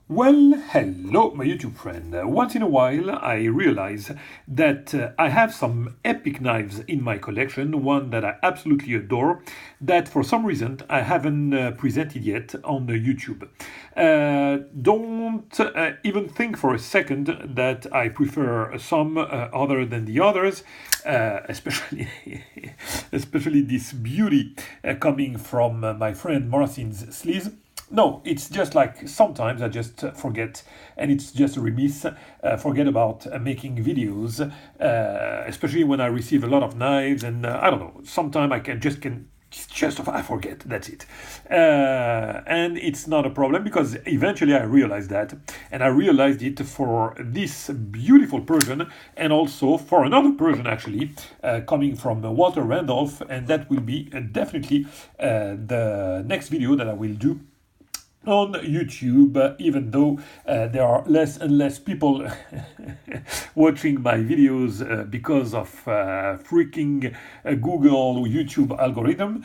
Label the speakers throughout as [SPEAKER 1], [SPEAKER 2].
[SPEAKER 1] Well, hello, my YouTube friend. Once in a while, I realize that I have some epic knives in my collection, one that I absolutely adore, that for some reason I haven't presented yet on YouTube. Don't even think for a second that I prefer some other than the others, especially especially this beauty coming from my friend MARCIN SLYCZ. No, it's just like sometimes I just forget, and it's just a remiss, forget about making videos, especially when I receive a lot of knives, and I don't know, sometimes I forget, that's it. And it's not a problem because eventually I realized that, and I realized it for this beautiful Persian and also for another Persian actually, coming from Walter Randolph, and that will be definitely the next video that I will do on YouTube, even though there are less and less people watching my videos because of freaking Google or YouTube algorithm.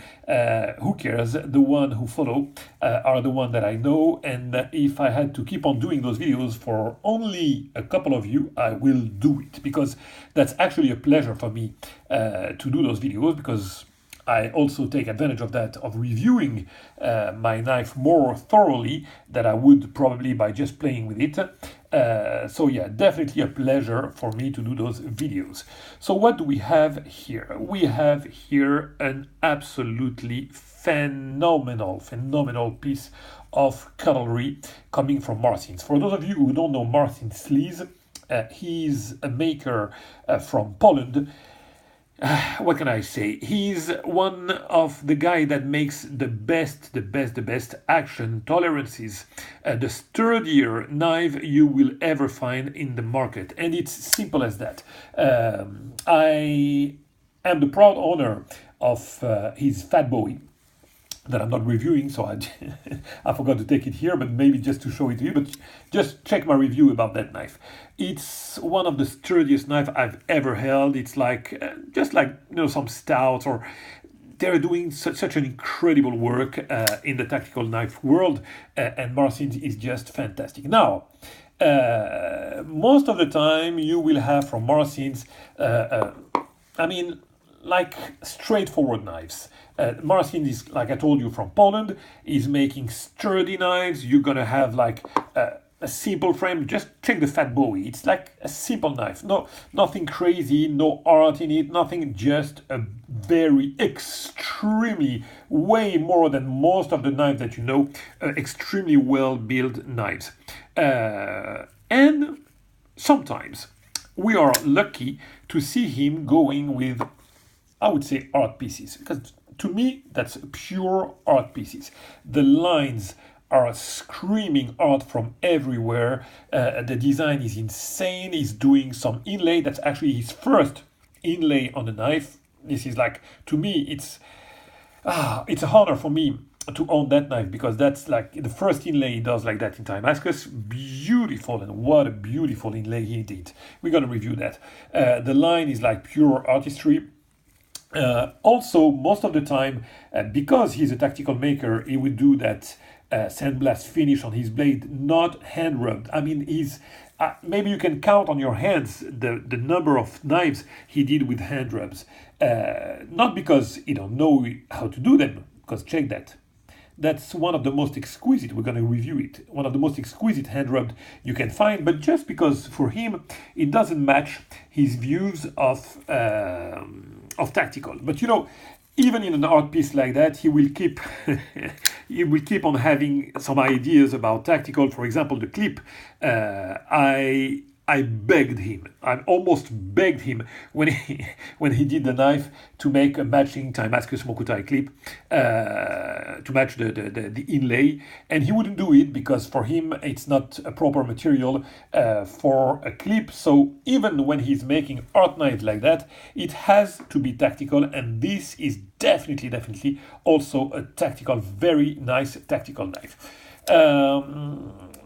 [SPEAKER 1] Who cares? The one who follow are the one that I know, and if I had to keep on doing those videos for only a couple of you, I will do it, because that's actually a pleasure for me to do those videos, because I also take advantage of that, of reviewing my knife more thoroughly than I would probably by just playing with it. So yeah, definitely a pleasure for me to do those videos. So what do we have here? We have here an absolutely phenomenal piece of cutlery coming from MARCIN. For those of you who don't know MARCIN SLYCZ, he's a maker from Poland. What can I say? He's one of the guy that makes the best action tolerances, the sturdier knife you will ever find in the market, and it's simple as that. I am the proud owner of his Fat Bowie that I'm not reviewing, so I forgot to take it here, but maybe just to show it to you, but just check my review about that knife. It's one of the sturdiest knives I've ever held. It's like, just like, some stouts, or they're doing such an incredible work in the tactical knife world, and MARCIN is just fantastic. Now, most of the time you will have from MARCIN, like straightforward knives. MARCIN is, like I told you, from Poland. Is making sturdy knives. You're gonna have like a simple frame. Just check the Fat Bowie. It's like a simple knife. No, nothing crazy. No art in it. Nothing. Just a very extremely, way more than most of the knives that you know. Extremely well built knives. And sometimes we are lucky to see him going with, I would say, art pieces, because to me that's pure art pieces. The lines are screaming art from everywhere. The design is insane. He's doing some inlay. That's actually his first inlay on the knife. This is like, to me, it's an honor for me to own that knife, because that's like the first inlay he does like that in Damascus. Beautiful, and what a beautiful inlay he did. We're gonna review that. The line is like pure artistry. Also, most of the time, because he's a tactical maker, he would do that sandblast finish on his blade, not hand rubbed. I mean, he's maybe you can count on your hands the number of knives he did with hand rubs. Not because he don't know how to do them, because check that. That's one of the most exquisite, we're going to review it, one of the most exquisite hand rubbed you can find, but just because for him it doesn't match his views of tactical. But even in an art piece like that, he will keep he will keep on having some ideas about tactical. For example, the clip. I begged him. I almost begged him when he did the knife to make a matching Damascus Mokutai clip to match the inlay, and he wouldn't do it because for him it's not a proper material for a clip. So even when he's making art knives like that, it has to be tactical, and this is definitely also a tactical, very nice tactical knife.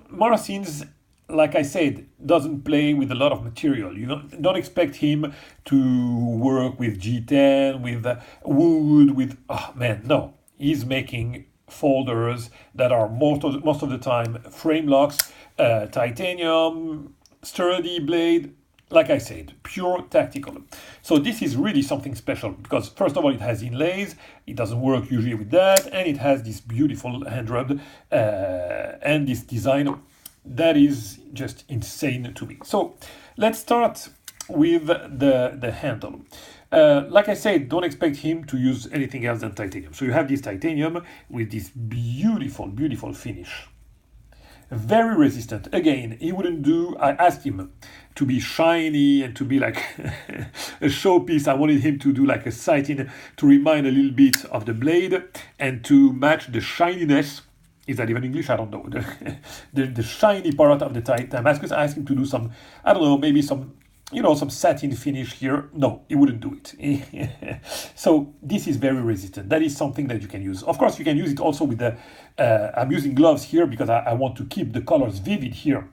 [SPEAKER 1] MARCIN's, like I said, doesn't play with a lot of material. You don't expect him to work with G10, with wood, with... Oh man, no. He's making folders that are most of the time frame locks, titanium, sturdy blade. Like I said, pure tactical. So this is really something special because first of all, it has inlays. It doesn't work usually with that, and it has this beautiful hand rubbed and this design that is just insane to me. So let's start with the handle. Like I said, don't expect him to use anything else than titanium. So you have this titanium with this beautiful, beautiful finish. Very resistant. Again, he wouldn't do, I asked him to be shiny and to be like a showpiece. I wanted him to do like a sighting to remind a little bit of the blade and to match the shininess. Is that even English? I don't know. The shiny part of the Damascus. I asked him to do some, I don't know, maybe some, some satin finish here. No, he wouldn't do it. So this is very resistant. That is something that you can use. Of course, you can use it also with the, I'm using gloves here because I want to keep the colors vivid here.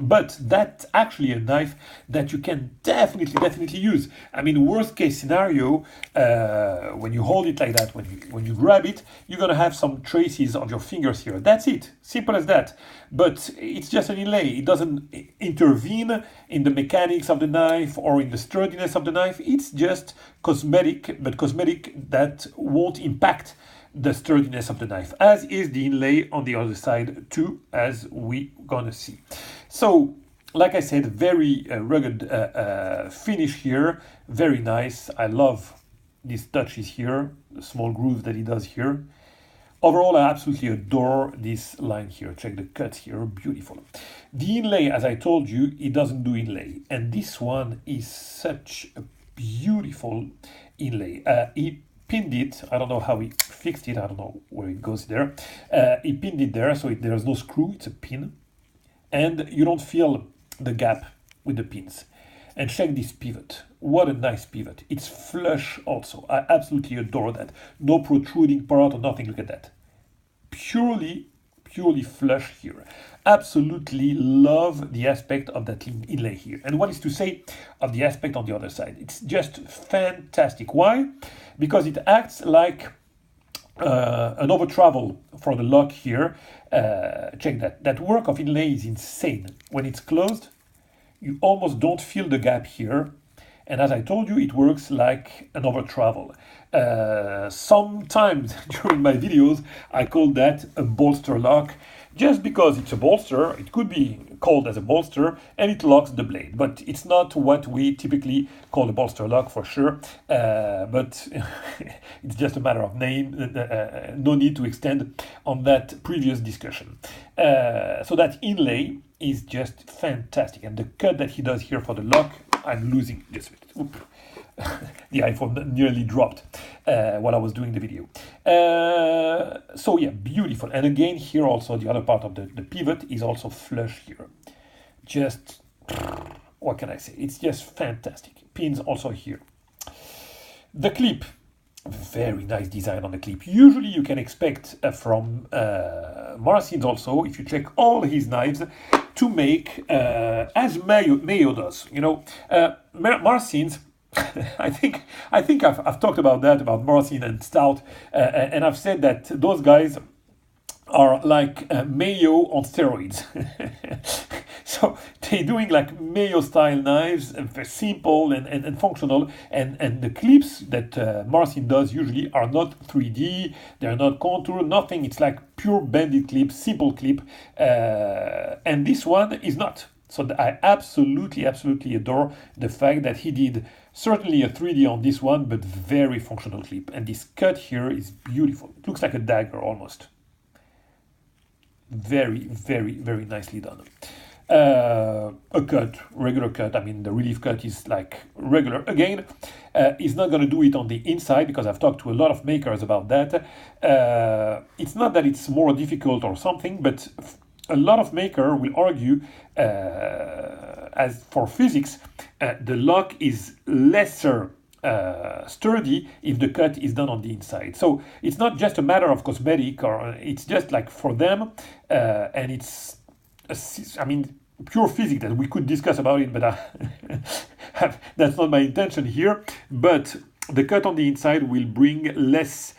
[SPEAKER 1] But that's actually a knife that you can definitely use. I mean, worst case scenario, when you hold it like that, when you grab it, you're gonna have some traces of your fingers here. That's it, simple as that. But it's just an inlay. It doesn't intervene in the mechanics of the knife or in the sturdiness of the knife. It's just cosmetic, but cosmetic that won't impact the sturdiness of the knife, as is the inlay on the other side too, as we gonna see. So, like I said, very rugged finish here, very nice. I love these touches here, the small grooves that he does here. Overall, I absolutely adore this line here. Check the cuts here, beautiful. The inlay, as I told you, it doesn't do inlay, and this one is such a beautiful inlay. He pinned it. I don't know how he fixed it. I don't know where it goes there. He pinned it there, so there's no screw. It's a pin. And you don't feel the gap with the pins. And check this pivot. What a nice pivot. It's flush also. I absolutely adore that. No protruding part or nothing. Look at that. Purely flush here. Absolutely love the aspect of that inlay here. And what is to say of the aspect on the other side? It's just fantastic. Why? Because it acts like an over travel for the lock here. Check that. That work of inlay is insane. When it's closed, you almost don't feel the gap here. And as I told you, it works like an over travel. Sometimes during my videos, I call that a bolster lock. Just because it's a bolster, it could be called as a bolster, and it locks the blade. But it's not what we typically call a bolster lock for sure. But it's just a matter of name. No need to extend on that previous discussion. So that inlay is just fantastic. And the cut that he does here for the lock, I'm losing just a minute. Oop. The iPhone nearly dropped while I was doing the video. So yeah, beautiful. And again, here also the other part of the pivot is also flush here. Just, what can I say? It's just fantastic. Pins also here. The clip, very nice design on the clip. Usually you can expect from Marcin's also, if you check all his knives, to make as Mayo does. Marcin's, I think I've talked about that, about Marcin and Stout, and I've said that those guys are like Mayo on steroids. So they're doing like Mayo style knives, simple and functional, and the clips that Marcin does usually are not 3D, they're not contour, nothing. It's like pure bended clip, simple clip, and this one is not. So I absolutely adore the fact that he did certainly a 3D on this one, but very functional clip. And this cut here is beautiful. It looks like a dagger almost. Very nicely done. A cut, regular cut. I mean, the relief cut is like regular. Again, he's not going to do it on the inside because I've talked to a lot of makers about that. It's not that it's more difficult or something, but a lot of makers will argue, as for physics, the lock is lesser sturdy if the cut is done on the inside. So it's not just a matter of cosmetic, or it's just like for them, and it's, I mean, pure physics that we could discuss about it, but that's not my intention here. But the cut on the inside will bring less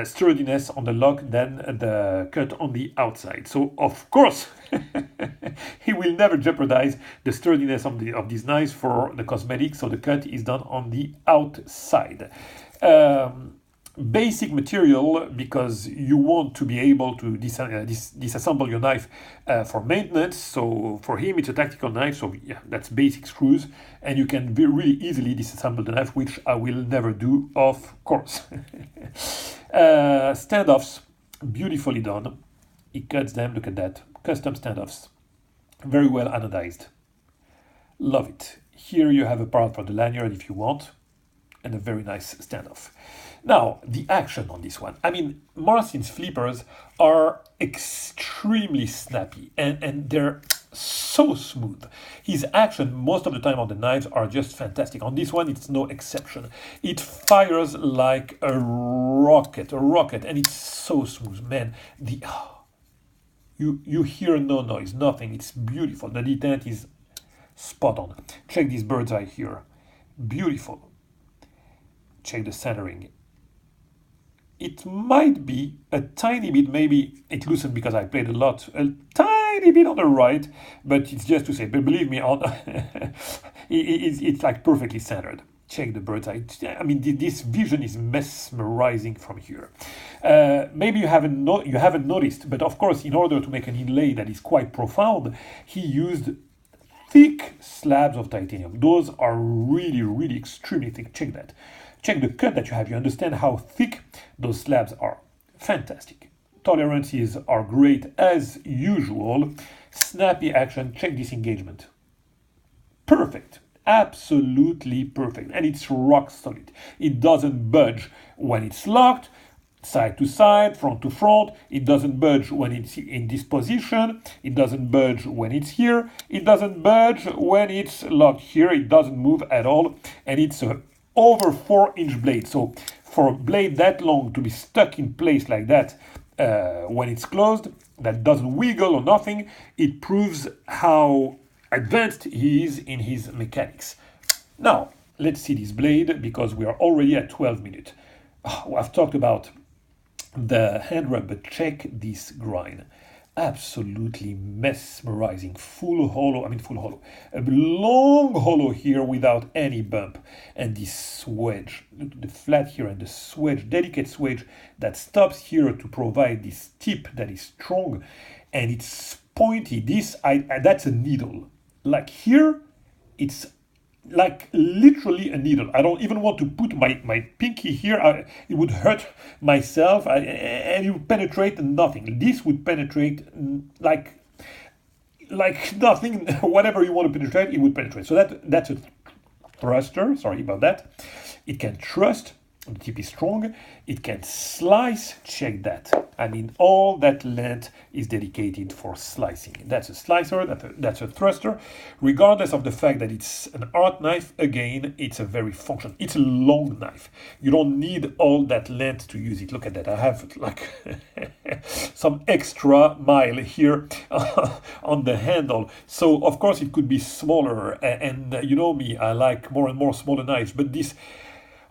[SPEAKER 1] sturdiness on the lock than the cut on the outside. So of course will never jeopardize the sturdiness of these knives for the cosmetics, so the cut is done on the outside. Basic material, because you want to be able to disassemble your knife for maintenance. So for him it's a tactical knife, so yeah, that's basic screws, and you can really easily disassemble the knife, which I will never do, of course. Standoffs, beautifully done. He cuts them, look at that, custom standoffs, very well anodized, love it. Here you have a part for the lanyard if you want, and a very nice standoff. Now, the action on this one. I mean, Marcin's flippers are extremely snappy, and they're so smooth. His action most of the time on the knives are just fantastic. On this one, it's no exception. It fires like a rocket, and it's so smooth, man. You hear no noise, nothing. It's beautiful. The detent is spot on. Check this bird's eye here. Beautiful. Check the centering. It might be a tiny bit, maybe it loosened because I played a tiny bit on the right, but it's just to say, but believe me, it's like perfectly centered. Check the bird's eye. I mean, this vision is mesmerizing from here. Maybe you haven't noticed, but of course, in order to make an inlay that is quite profound, he used thick slabs of titanium. Those are really, really extremely thick. Check that. Check the cut that you have. You understand how thick those slabs are. Fantastic. Tolerances are great as usual. Snappy action. Check this engagement. Perfect. Absolutely perfect. And it's rock solid. It doesn't budge when it's locked, side to side, front to front. It doesn't budge when it's in this position. It doesn't budge when it's here. It doesn't budge when it's locked here. It doesn't move at all. And it's a over 4-inch blade. So for a blade that long to be stuck in place like that when it's closed, that doesn't wiggle or nothing, it proves how advanced he is in his mechanics. Now, let's see this blade, because we are already at 12 minutes. I've talked about the hand rub, but check this grind. Absolutely mesmerizing. Full hollow, a long hollow here without any bump. And this swedge, the flat here and the swedge, delicate swedge that stops here to provide this tip that is strong, and it's pointy. That's a needle. Like here, it's like literally a needle. I don't even want to put my pinky here. It would hurt myself, and it would penetrate nothing. This would penetrate like nothing. Whatever you want to penetrate, it would penetrate. So that's a thruster. Sorry about that. It can thrust. The tip is strong. It can slice. Check that. I mean, all that length is dedicated for slicing. That's a slicer. That's a thruster. Regardless of the fact that it's an art knife, again, it's a very functional. It's a long knife. You don't need all that length to use it. Look at that. I have like some extra mile here on the handle. So of course it could be smaller. And you know me, I like more and more smaller knives. But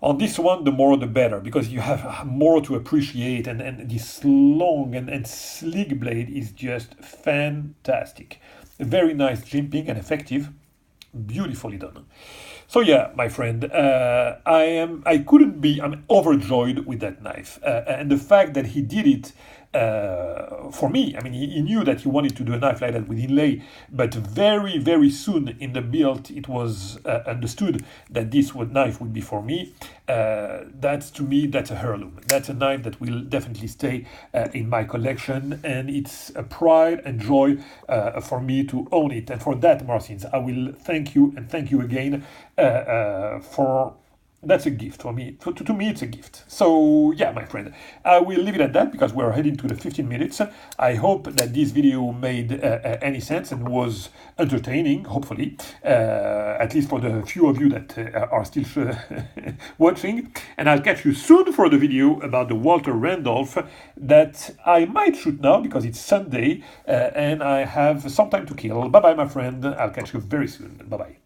[SPEAKER 1] on this one, the more the better, because you have more to appreciate, and this long and sleek blade is just fantastic. Very nice jimping and effective, beautifully done. So yeah, my friend, I'm overjoyed with that knife, and the fact that he did it for me. I mean, he knew that he wanted to do a knife like that with inlay, but very, very soon in the build, it was understood that this knife would be for me. To me, that's a heirloom. That's a knife that will definitely stay in my collection, and it's a pride and joy for me to own it. And for that, Marcins, I will thank you, and thank you again for. That's a gift for me. To me, it's a gift. So yeah, my friend, I will leave it at that, because we're heading to the 15 minutes. I hope that this video made any sense and was entertaining, hopefully, at least for the few of you that are still watching. And I'll catch you soon for the video about the Walter Randolph that I might shoot now, because it's Sunday and I have some time to kill. Bye-bye, my friend. I'll catch you very soon. Bye-bye.